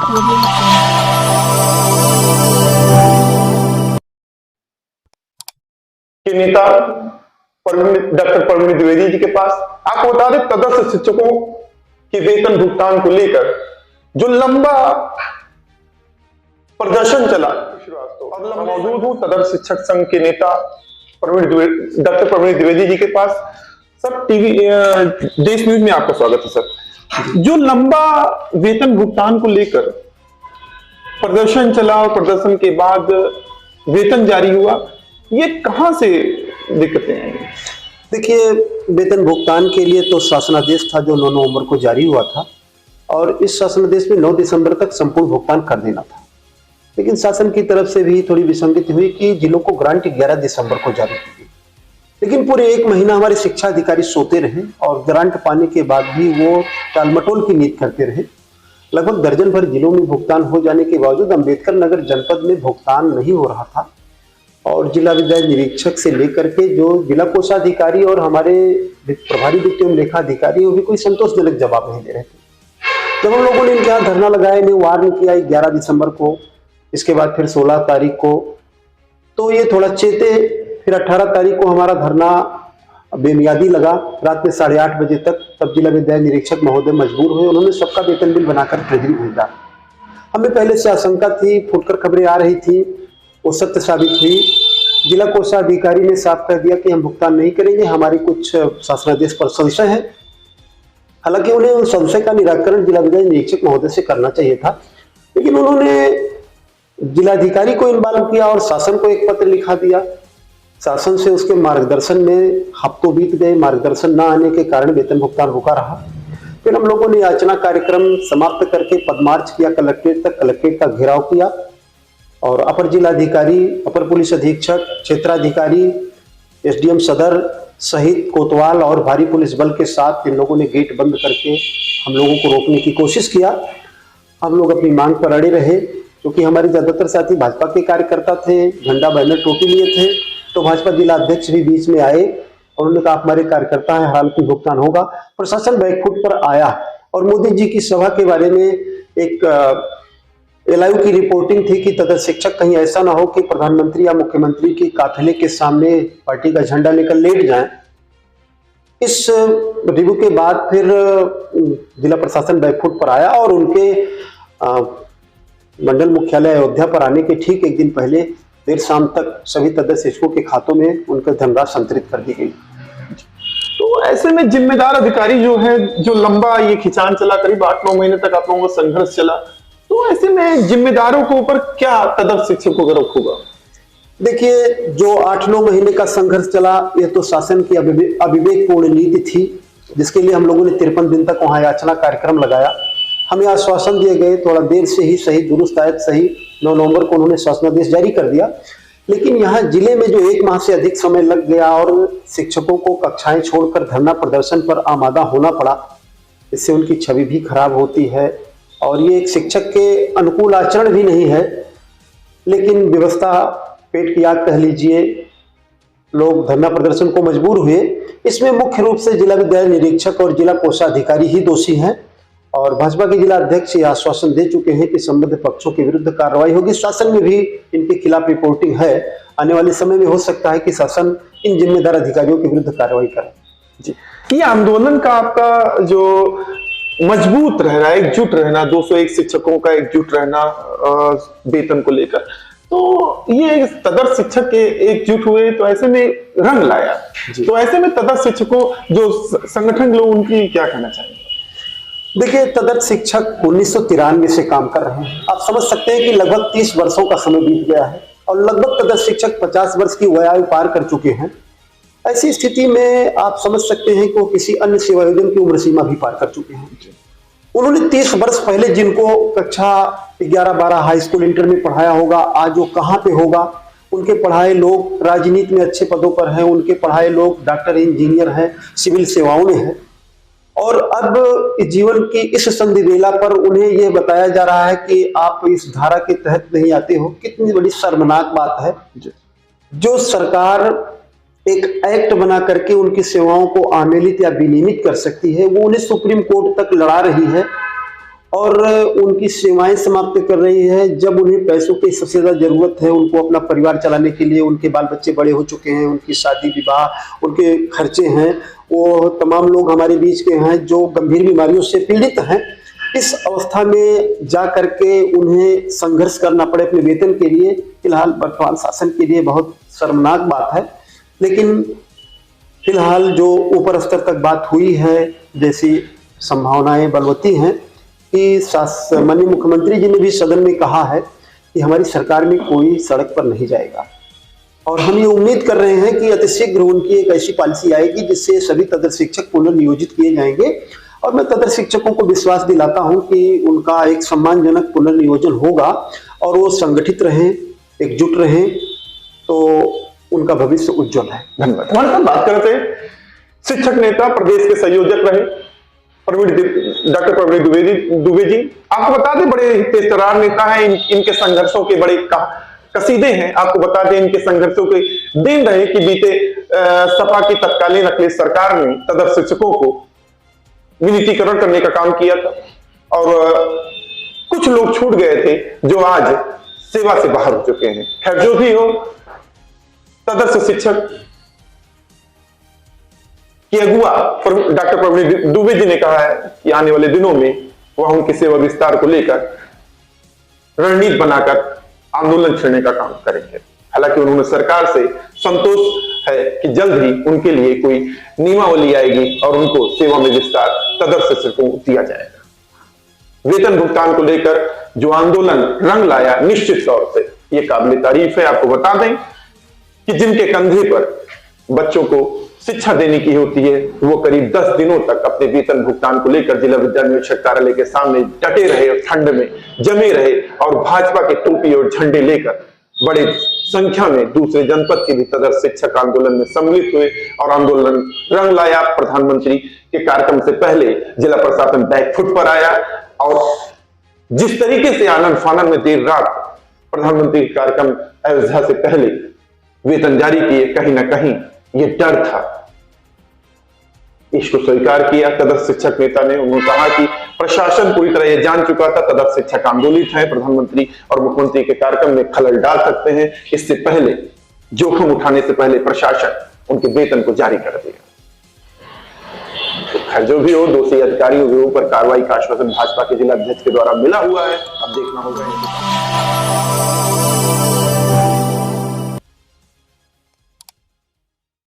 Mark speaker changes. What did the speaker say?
Speaker 1: के नेता डॉक्टर परवीन द्विवेदी जी के पास। आपको बता दें, तदस्थ शिक्षकों के वेतन भुगतान को लेकर जो लंबा प्रदर्शन चला, मौजूद हूं तदस्थ शिक्षक संघ के नेता डॉक्टर परवीन द्विवेदी जी के पास। सर, टीवी देश न्यूज में आपका स्वागत है। सर, जो लंबा वेतन भुगतान को लेकर प्रदर्शन चला और प्रदर्शन के बाद वेतन जारी हुआ, ये कहां से दिक्कतें आई?
Speaker 2: देखिए, वेतन भुगतान के लिए तो शासनादेश था जो 9 नवंबर को जारी हुआ था और इस शासनादेश में 9 दिसंबर तक संपूर्ण भुगतान कर देना था। लेकिन शासन की तरफ से भी थोड़ी विसंगति हुई कि जिलों को ग्रांट 11 दिसंबर को जारी की गई। लेकिन पूरे 1 महीना हमारे शिक्षा अधिकारी सोते रहे और ग्रांट पाने के बाद भी वो टालमटोल की नीति करते रहे। लगभग दर्जन भर जिलों में भुगतान हो जाने के बावजूद अम्बेडकर नगर जनपद में भुगतान नहीं हो रहा था और जिला विद्यालय निरीक्षक से लेकर के जो जिला कोषाधिकारी और हमारे प्रभारी वित्त एवं लेखा अधिकारी वो भी कोई संतोषजनक जवाब नहीं दे रहे थे। जब हम लोगों ने इनके यहाँ धरना लगाया, इन्हें वार्न किया 11 दिसंबर को, इसके बाद फिर 16 तारीख को, तो ये थोड़ा चेते। फिर 18 तारीख को हमारा धरना बेमियादी लगा रात में 8:30 बजे तक। तब जिला विद्यालय निरीक्षक महोदय मजबूर हुए, उन्होंने सबका वेतन बिल बनाकर ट्रेजरी भेजा। हमें पहले से आशंका थी, फुटकर खबरें आ रही थी, वो सत्य साबित हुई। जिला कोषाधिकारी ने साफ कह दिया कि हम भुगतान नहीं करेंगे, हमारी कुछ शासनादेश पर संशय है। हालांकि उन्हें उन संशय का निराकरण जिला विद्यालय निरीक्षक महोदय से करना चाहिए था, लेकिन उन्होंने जिलाधिकारी को इनवॉल्व किया और शासन को एक पत्र लिखा दिया। शासन से उसके मार्गदर्शन में हफ्तों बीत गए, मार्गदर्शन न आने के कारण वेतन भुगतान रुका रहा। फिर हम लोगों ने याचना कार्यक्रम समाप्त करके पदमार्च किया कलेक्ट्रेट तक, कलेक्ट्रेट का घेराव किया और अपर जिलाधिकारी, अपर पुलिस अधीक्षक, क्षेत्राधिकारी, एसडीएम सदर सहित कोतवाल और भारी पुलिस बल के साथ इन लोगों ने गेट बंद करके हम लोगों को रोकने की कोशिश किया। हम लोग अपनी मांग पर अड़े रहे, क्योंकि हमारे ज्यादातर साथी भाजपा के कार्यकर्ता थे, झंडा बैनर टोपी लिए थे। तो भाजपा जिला अध्यक्ष भी बीच में आए और उन्होंने कहा हमारे कार्यकर्ता है, हालांकि भुगतान होगा। प्रशासन बैकफुट पर आया और मोदी जी की सभा के बारे में एक एलआईयू की रिपोर्टिंग थी कि तदस्थ शिक्षक कहीं ऐसा ना हो कि प्रधानमंत्री या मुख्यमंत्री के काफिले के सामने पार्टी का झंडा लेकर लेट जाएं। इस रिव्यू के बाद फिर जिला प्रशासन बैकफुट पर आया और उनके मंडल मुख्यालय अयोध्या पर आने के ठीक एक दिन पहले देर शाम तक सभी तदस्थ शिक्षकों के खातों में उनका धनराशि संतरित कर दी गई।
Speaker 1: तो ऐसे में जिम्मेदार अधिकारी जो है, जो लंबा ये खिंचान चला, करीब 8-9 महीने तक आप लोगों का संघर्ष चला, तो ऐसे में जिम्मेदारों के ऊपर क्या तदस्थ शिक्षकों का रुख होगा?
Speaker 2: देखिए, जो 8-9 महीने का संघर्ष चला, ये तो शासन की अविवेकपूर्ण नीति थी, जिसके लिए हम लोगों ने 53 दिन तक वहां याचना कार्यक्रम लगाया। हमें आश्वासन दिए गए, थोड़ा देर से ही सही, दुरुस्त आयत सही, 9 नवंबर को उन्होंने शासनादेश जारी कर दिया। लेकिन यहाँ जिले में जो 1 माह से अधिक समय लग गया और शिक्षकों को कक्षाएं छोड़कर धरना प्रदर्शन पर आमादा होना पड़ा, इससे उनकी छवि भी खराब होती है और ये एक शिक्षक के अनुकूल आचरण भी नहीं है। लेकिन व्यवस्था, पेट की आग कह लीजिए, लोग धरना प्रदर्शन को मजबूर हुए। इसमें मुख्य रूप से जिला विद्यालय निरीक्षक और जिला कोषाधिकारी ही दोषी हैं और भाजपा के जिला अध्यक्ष ये आश्वासन दे चुके हैं कि संबद्ध पक्षों के विरुद्ध कार्रवाई होगी। शासन में भी इनके खिलाफ रिपोर्टिंग है। आने वाले समय में हो सकता है कि शासन इन जिम्मेदार अधिकारियों के विरुद्ध कार्रवाई करे।
Speaker 1: जी, ये आंदोलन का आपका जो मजबूत रहना, एकजुट रहना, 201 शिक्षकों का एकजुट रहना वेतन को लेकर, तो ये तदस्थ शिक्षक के एकजुट हुए तो ऐसे में रंग लाया। तो ऐसे में तदस्थ शिक्षकों जो संगठन लोग, उनकी क्या कहना चाहेंगे?
Speaker 2: देखिए, तदस्थ शिक्षक 1993 से काम कर रहे हैं। आप समझ सकते हैं कि लगभग 30 वर्षों का समय बीत गया है और लगभग तदस्थ शिक्षक 50 वर्ष की वयायु पार कर चुके हैं। ऐसी स्थिति में आप समझ सकते हैं कि वो किसी अन्य सेवायोजन की उम्र सीमा भी पार कर चुके हैं। उन्होंने 30 वर्ष पहले जिनको कक्षा 11-12 हाई स्कूल इंटर में पढ़ाया होगा, आज वो कहाँ पे होगा। उनके पढ़ाए लोग राजनीति में अच्छे पदों पर हैं, उनके पढ़ाए लोग डॉक्टर, इंजीनियर हैं, सिविल सेवाओं में हैं और अब जीवन की इस संधि बेला पर उन्हें यह बताया जा रहा है कि आप इस धारा के तहत नहीं आते हो। कितनी बड़ी शर्मनाक बात है। जो सरकार एक एक्ट बना करके उनकी सेवाओं को आमेलित या विनियमित कर सकती है, वो उन्हें सुप्रीम कोर्ट तक लड़ा रही है और उनकी सेवाएं समाप्त कर रही है। जब उन्हें पैसों की सबसे ज्यादा जरूरत है, उनको अपना परिवार चलाने के लिए, उनके बाल बच्चे बड़े हो चुके हैं, उनकी शादी विवाह, उनके खर्चे हैं, वो तमाम लोग हमारे बीच के हैं जो गंभीर बीमारियों से पीड़ित हैं। इस अवस्था में जा करके उन्हें संघर्ष करना पड़े अपने वेतन के लिए, फिलहाल वर्तमान शासन के लिए बहुत शर्मनाक बात है। लेकिन फिलहाल जो ऊपर स्तर तक बात हुई है, जैसी संभावनाएं बलवती हैं कि माननीय मुख्यमंत्री जी ने भी सदन में कहा है कि हमारी सरकार में कोई सड़क पर नहीं जाएगा, और हम ये उम्मीद कर रहे हैं कि अतिशीघ्र उनकी एक ऐसी पॉलिसी आएगी जिससे सभी तंत्र शिक्षक पुनर्नियोजित किए जाएंगे। और मैं तंत्र शिक्षकों को विश्वास दिलाता हूं कि उनका एक सम्मानजनक पुनर्नियोजन होगा और वो संगठित रहें, एकजुट रहें, तो उनका भविष्य उज्जवल है।
Speaker 1: धन्यवाद। हमारे साथ बात करते हैं शिक्षक नेता, प्रदेश के संयोजक रहे डॉक्टर प्रवीण दुबे जी। आपको बता दें, बड़े तेज तर्रार नेता हैं, इनके संघर्षों के बड़े कसीदे हैं। आपको बता दें, इनके संघर्षों के दिन रहे कि बीते सपा की तत्कालीन अखिलेश सरकार ने तदर्थ शिक्षकों को विनितीकरण करने का काम किया था, और कुछ लोग छूट गए थे जो आज सेवा से बाहर हो चुके हैं। खैर, जो भी हो, तदर्थ शिक्षक कि अगुआ डॉक्टर प्रवीण दुबे जी ने कहा है कि आने वाले दिनों में वह उनकी सेवा विस्तार को लेकर रणनीति बनाकर आंदोलन छेड़ने का काम करेंगे। हालांकि उन्होंने सरकार से संतोष है कि जल्द ही उनके लिए कोई नियमावली आएगी और उनको सेवा में विस्तार तदर्थ शिक्षकों को दिया जाएगा। वेतन भुगतान को लेकर जो आंदोलन रंग लाया, निश्चित तौर से यह काबिल तारीफ है। आपको बता दें कि जिनके कंधे पर बच्चों को शिक्षा देने की होती है, वो करीब 10 दिनों तक अपने वेतन भुगतान को लेकर जिला विद्यालय निरीक्षक कार्यालय के सामने डटे रहे, ठंड में जमे रहे, और भाजपा के टोपी और झंडे लेकर बड़ी संख्या में दूसरे जनपद के भी तदर्थ शिक्षक आंदोलन में सम्मिलित हुए और आंदोलन रंग लाया। प्रधानमंत्री के कार्यक्रम से पहले जिला प्रशासन बैकफुट पर आया, और जिस तरीके से आनंद फानन में देर रात प्रधानमंत्री के कार्यक्रम अयोध्या से पहले वेतन जारी किए, कहीं ना कहीं ये डर था, इसको स्वीकार किया तदर्थ शिक्षक नेता ने। उन्होंने कहा कि प्रशासन पूरी तरह यह जान चुका था तदर्थ शिक्षक आंदोलित है, प्रधानमंत्री और मुख्यमंत्री के कार्यक्रम में खलल डाल सकते हैं, इससे पहले जोखिम उठाने से पहले प्रशासन उनके वेतन को जारी कर देगा। खैर, जो भी हो, दोषी अधिकारियों के ऊपर कार्रवाई का आश्वासन भाजपा के जिला अध्यक्ष के द्वारा मिला हुआ है। अब देखना होगा